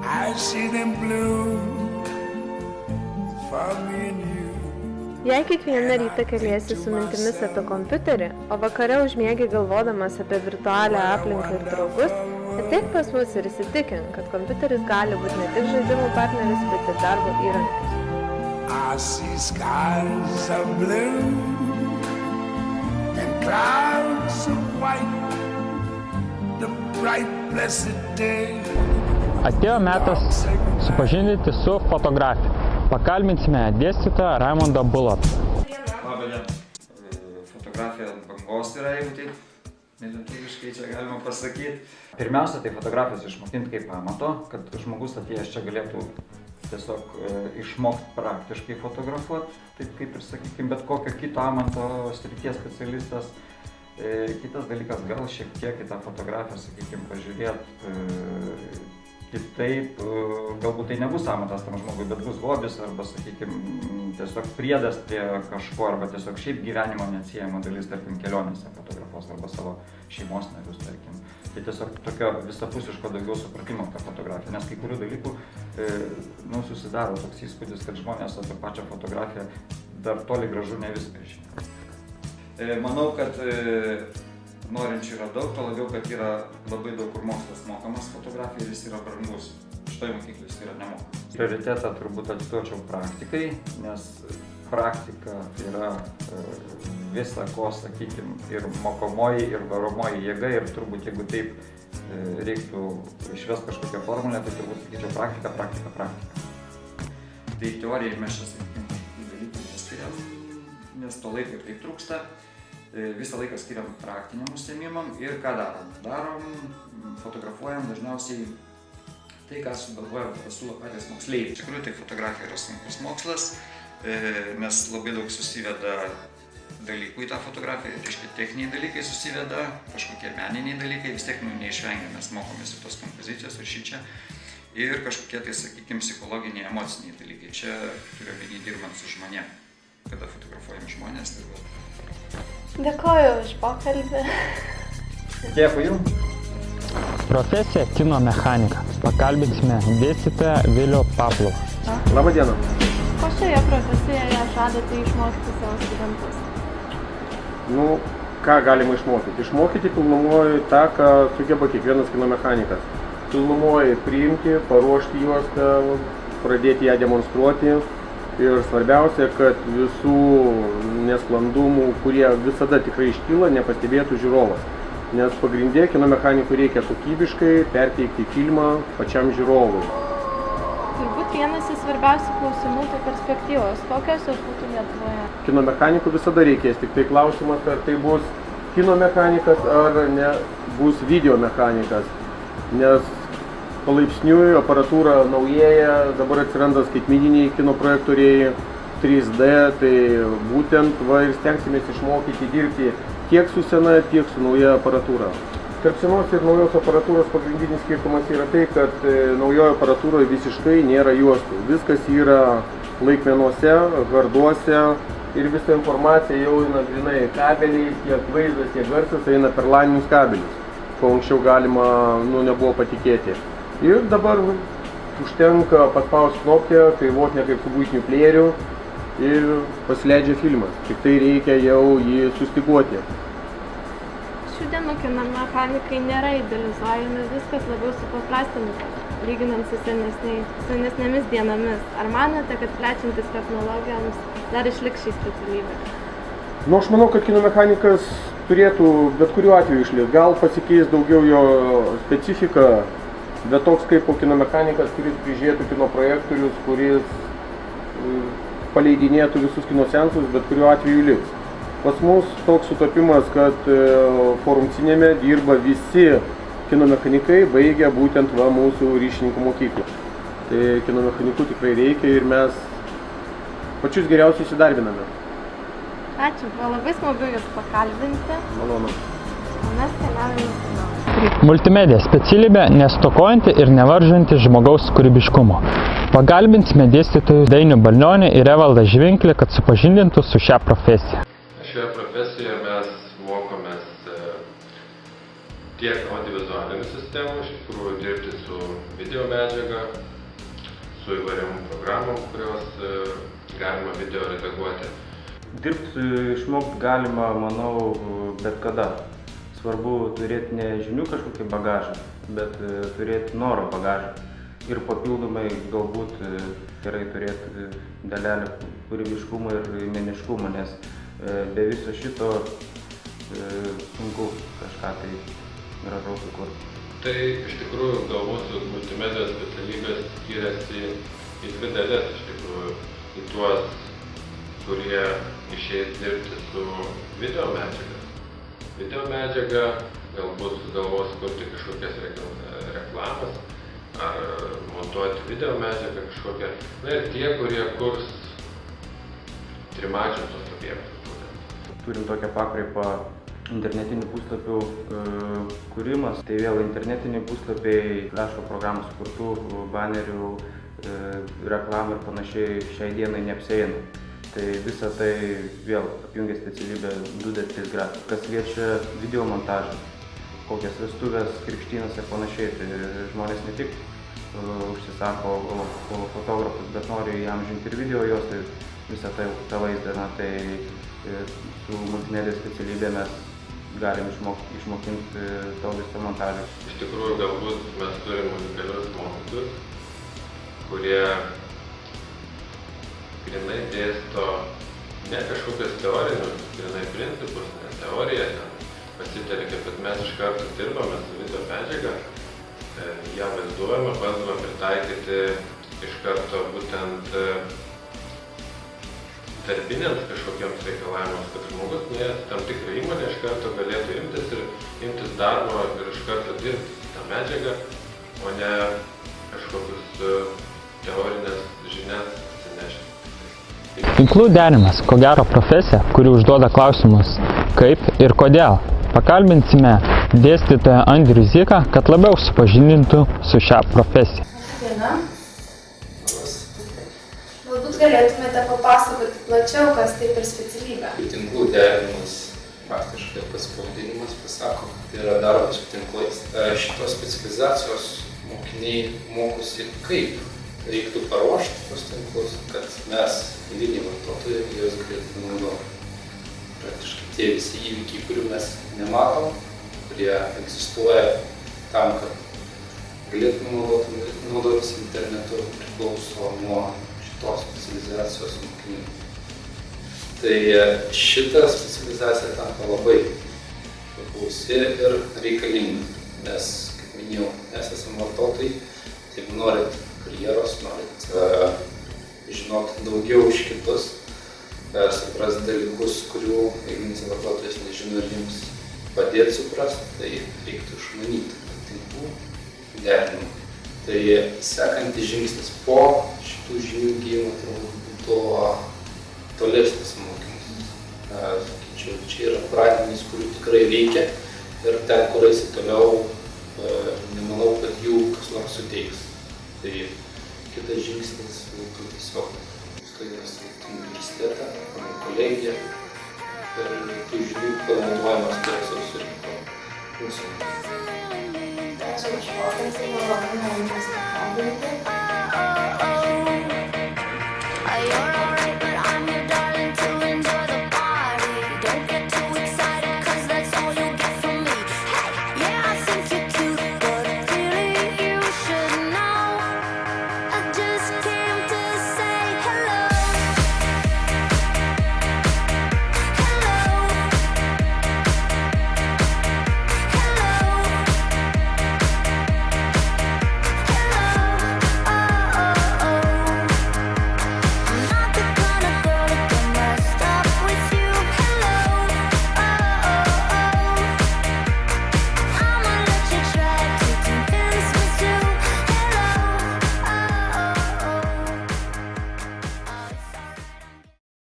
I see them blue for me and you. Jei kiekvieną rytą keliesi su mintimis apie kompiuterį, o vakare užmiegi galvodamas apie virtualią aplinką ir draugus, ateik pas mus ir įsitikink, kad kompiuteris gali būti ne tik žaidimų partneris, bet ir darbo įrankis. I see skies of blue and clouds of white, the bright blessed day. Atėjo metas supažindinti su fotografija. Pakalbinsime dėstytoją Raimondą Bulotą. Labą dieną. Fotografija ant bangos yra, jeigu taip nelietuviškai čia galima pasakyti. Pirmiausia, tai fotografijos išmokinti kaip amato, kad žmogus atėjęs čia galėtų tiesiog išmokti praktiškai fotografuoti, taip kaip ir sakykime, bet kokio kito amato srities specialistas. Kitas dalykas, gal šiek tiek į tą fotografiją, sakykime, pažiūrėti kitaip, galbūt tai nebus amatas tam žmogui, bet bus hobis arba, sakykime, tiesiog priedas prie kažko arba tiesiog šiaip gyvenimo neatsiejama dalis, tarkim, kelionėse fotografuos arba savo šeimos narius, tarkim. Tai tiesiog tokio visapusiško daugiau supratimo apie fotografiją, nes kai kurių dalykų susidaro toks įspūdis, kad žmonės apie pačią fotografiją dar toli gražu ne viską žino. Manau, kad norinčių yra daug, to labiau, kad yra labai daug kur mokslas mokamas fotografija ir jis yra brangus. Šitoj mokyklai jis yra nemokamas. Prioritetą turbūt atiduočiau praktikai, nes praktika yra visa ko, sakykime, ir mokomoji, ir varomoji jėga ir turbūt jeigu taip reiktų išvesti kažkokią formulę, tai turbūt sakyčiau praktika. Tai teorijai mes čia, sakykime, dalykų neskiriam, nes to laiko ir taip trūksta. Visą laiką skiriam praktiniam užsiėmimam ir ką darom? Fotografuojam dažniausiai tai, ką sugalvoja pasiūlo patys moksleiviai. Iš tikrųjų, tai fotografija yra sunkus mokslas, nes labai daug susiveda dalykų į tą fotografiją, reiškia techniniai dalykai susiveda, kažkokie meniniai dalykai, vis tiek neišvengia, mes mokomės į tos kompozicijos ir šičia. Ir kažkokie tai, sakykime, psichologiniai, emociniai dalykai. Čia turiu omeny dirbant su žmonėm, kada fotografuojam žmonės. Dėkoju už pokalbį. Dėkui jums. Profesija kino mechanika. Pakalbinsime dėstytoją Vilių Paplovą. Labą dieną. Ko šioje profesijoje žadate išmokyti savo studentus? Ką galima išmokyti? Išmokyti pilnumoji tą, ką sugeba kiekvienas kino mechanikas. Pilnumoji priimti, paruošti juostą, pradėti ją demonstruoti. Ir svarbiausia, kad visų nesklandumų, kurie visada tikrai iškyla, nepastebėtų žiūrovas. Nes pagrindė kino mechanikų reikia kokybiškai perteikti filmą pačiam žiūrovui. Turbūt vienas iš svarbiausių klausimų tai perspektyvos. Kokios jos būtų Lietuvoje? Kino mechanikų visada reikės, tik tai klausimas, ar tai bus kino mechanikas, ar ne bus video mechanikas. Nes palaipsniui aparatūra naujėja, dabar atsiranda skaitmeniniai kino projektoriai 3D, tai būtent ir stengsimės išmokyti dirbti tiek su sena, tiek su nauja aparatūra. Tarp senos ir naujos aparatūros pagrindinis skirtumas yra tai, kad naujoje aparatūroje visiškai nėra juostų. Viskas yra laikmenuose, harduose ir visa informacija jau eina grynai kabeliais, tiek vaizdas, tiek garsas eina per laninius kabelius, ko anksčiau galima nebuvo patikėti. Ir dabar užtenka paspausti knopkę, kai vos ne kaip su buitiniu plėriu ir pasileidžia filmas. Tik tai reikia jau jį sustiguoti. Šių dienų kino mechanikai nėra idealizuojami, viskas labiau supaprastinta, lyginant su senesnėmis dienomis. Ar manote, kad plečiantis technologijoms dar išliks šį specialybę? Aš manau, kad kino mechanikas turėtų bet kuriuo atveju išlikti. Gal pasikeis daugiau jo specifika, bet toks kaip kino mechanikas, kuris prižiūrėtų kino projektorius, kuris paleidinėtų visus kino seansus, bet kuriuo atveju liks. Pas mus toks sutapimas, kad Forum Cineme dirba visi kino mechanikai, baigia būtent mūsų ryšininkų mokyklą. Tai kino mechanikų tikrai reikia ir mes pačius geriausiai įsidarbiname. Ačiū, buvo labai smagu Jūs pakalbinti. Malonu. O mes keliaujame toliau. Multimedija specialybė nestokojanti ir nevaržanti žmogaus kūrybiškumo. Pagalbinsime dėstytojų Dainių Balnionį ir Evaldą Žvinklį, kad supažindintų su šią profesiją. Šioje profesijoje mes mokomės tiek audiovizualinių sistemų, iš tikrųjų dirbti su video medžiaga, su įvairiom programom, kurios galima video redaguoti. Dirbti išmokti galima, manau, bet kada. Svarbu turėti ne žinių kažkokį bagažą, bet turėti noro bagažą. Ir papildomai galbūt gerai turėti dalelę kūrybiškumo ir meniškumo, nes be viso šito sunku kažką tai gražaus sukurti. Tai iš tikrųjų gal mūsų multimedijos specialybės skiriasi į dvi dalis, iš tikrųjų, į tuos, kurie išeis dirbti su video medžiaga. Video medžiaga galbūt sugalvos kurti kažkokias reklamas ar montuoti video medžiagą kažkokią. Na ir tie, kurie kurs trimačius tos objektus. Turim tokią pakraipą internetinių puslapių kūrimas. Tai vėl internetiniai puslapiai, flešo programų sukurtų, banerių, reklamų ir panašiai šiai dienai neapsieina. Tai visą tai vėl apjungia specialybę 2D3 grafika. Kas liečia video montažą, kokias vestuvės, krikštynas ir panašiai, tai žmonės ne tik užsisako fotografus, bet nori įamžinti ir video jos, tai visą tą vaizdą. Tai su multimedijos specialybė mes galim išmokinti to viso montažą. Iš tikrųjų, galbūt mes turim unikalius mokytojus, kurie grinai dėsto ne kažkokius teorinius, grinai principus, ne teoriją pasitelkia, bet mes iš karto dirbame su video medžiaga, ją vaizduojame, bandome pritaikyti iš karto būtent darbiniams kažkokiems reikalavimams, kad žmogus nuėjęs tam tikrą įmonę iš karto galėtų imtis darbo ir iš karto dirbti tą medžiagą, o ne kažkokius teorinės žinias atsinešti. Tinklų derinimas, ko gero profesija, kuri užduoda klausimus kaip ir kodėl. Pakalbinsime dėstytoją Andrių Zyką, kad labiau supažindintų su šią profesiją. Diena. Galbūt galėtumėte papasakoti plačiau, kas tai per specialybę. Tinklų derinimas, faktiškai pats pavadinimas pasako, kad tai yra darbas su tinklais. Šitos specializacijos mokiniai mokosi kaip reiktų paruošti tos tinklus, kad mes, eiliniai vartotojai, juos galėtume naudoti. Praktiškai tie visi įvykiai, kurių mes nematom, kurie egzistuoja tam, kad galėtume naudotis internetu, priklauso nuo šitos specializacijos mokinių. Tai šita specializacija tampa labai paklausi ir reikalinga, nes, kaip minėjau, mes esame vartotojai, jeigu norit karjeros, norit žinoti daugiau už kitus, suprasti dalykus, kurių eilinis vartotojas nežino ir jums padėti suprasti, tai reiktų išmanyti tinklų derinimą. Tai sekantis žingsnis po šitų žinių įgijimo turbūt būtų tolesnis mokymas. Sakyčiau, čia yra pradinis, kurių tikrai reikia ir ten, kur eisi toliau, nemanau, kad jų kas nors suteiks. Tai kitas žingsnis būtų tiesiog stojimas į universitetą, kolegiją ir tų žinių panaudojimas, kurias jau surinko mūsų. Ačiū už pokalbį, malonu su jumis pakalbinti.